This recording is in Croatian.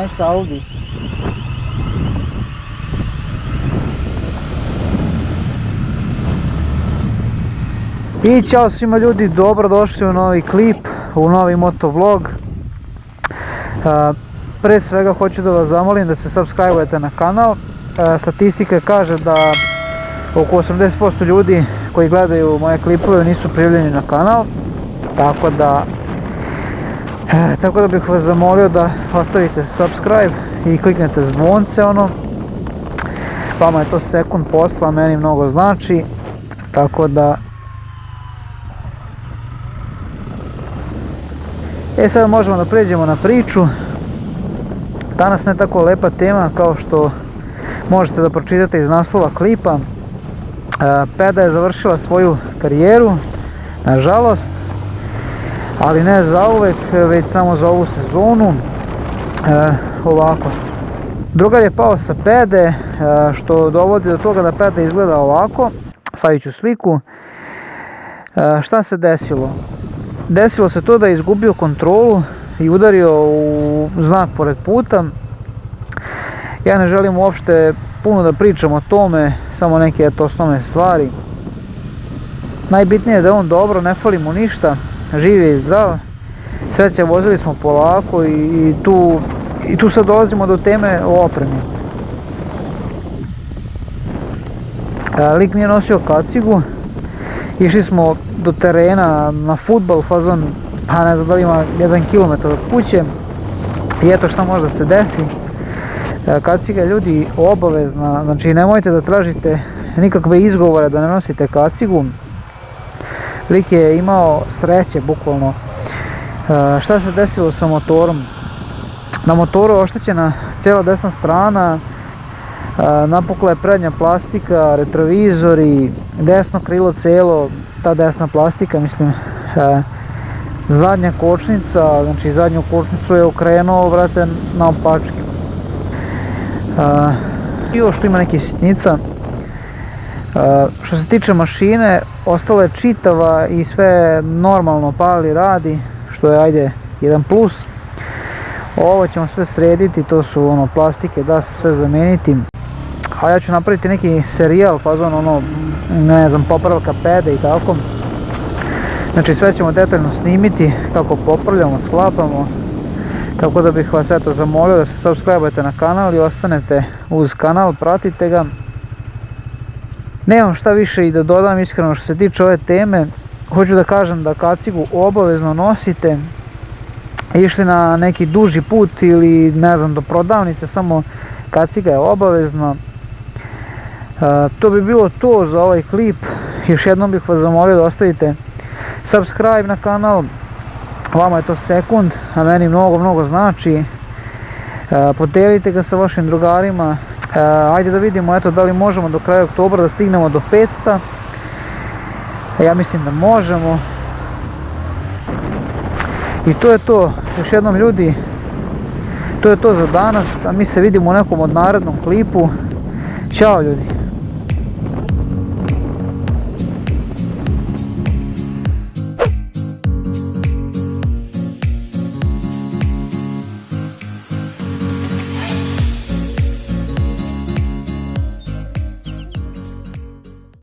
nice Audi. I ćao svima ljudi, dobrodošli u novi klip, u novi motovlog. Pre svega hoću da vas zamolim da se subscribe-ujete na kanal. Statistika kaže da oko 80% ljudi koji gledaju moje klipove nisu prijavljeni na kanal, tako da bih vas zamolio da ostavite subscribe i kliknete zvonce vama je to sekund posla, meni mnogo znači, tako da sada možemo da pređemo na priču. Danas ne tako lepa tema kao što možete da pročitate iz naslova klipa. Peda je završila svoju karijeru, nažalost, ali ne zauvek, već samo za ovu sezonu. Ovako, drugar je pao sa pede, što dovodi do toga da peda izgleda ovako. Stavit ću sliku. Šta se desilo? Desilo se to da je izgubio kontrolu i udario u znak pored puta. Ja ne želim uopšte puno da pričam o tome, samo neke osnovne stvari. Najbitnije je da je on dobro, ne fali mu ništa, živ je i zdrav. Sreća, vozili smo polako i tu sad dolazimo do teme o opremi. Lik nije nosio kacigu, išli smo do terena na fudbal, fazon, pa ne znam da li ima 1 km od kuće. I eto šta može da se desi. Kaciga je ljudi obavezna, znači nemojte da tražite nikakve izgovore da ne nosite kacigu. Lik je imao sreće, bukvalno. Šta se desilo sa motorom? Na motoru je oštećena cijela desna strana, napukla je prednja plastika, retrovizori, desno krilo cijelo, ta desna plastika, mislim. Zadnja kočnica, znači zadnju kočnicu je okrenuo, vrate, na opačke. I još tu ima nekih sitnica. Što se tiče mašine, ostala je čitava i sve normalno pali, radi, što je ajde jedan plus. Ovo ćemo sve srediti, to su plastike, da se sve zameniti. A ja ću napraviti neki serijal, fazon ne znam, popravka pede i tako. Znači sve ćemo detaljno snimiti kako popravljamo, sklapamo. Tako da bih vas eto zamolio da se subscribe-ujete na kanal i ostanete uz kanal, pratite ga. Nemam šta više i da dodam iskreno što se tiče ove teme. Hoću da kažem da kacigu obavezno nosite. Išli na neki duži put ili ne znam do prodavnice, samo kaciga je obavezna. To bi bilo to za ovaj klip. Još jednom bih vas zamolio da ostavite subscribe na kanal. Vama je to sekund, a meni mnogo znači. Podelite ga sa vašim drugarima. Ajde da vidimo eto da li možemo do kraja oktobra da stignemo do 500. Ja mislim da možemo. I to je to. Još jednom ljudi, to je to za danas, a mi se vidimo u nekom od narednom klipu. Ćao ljudi.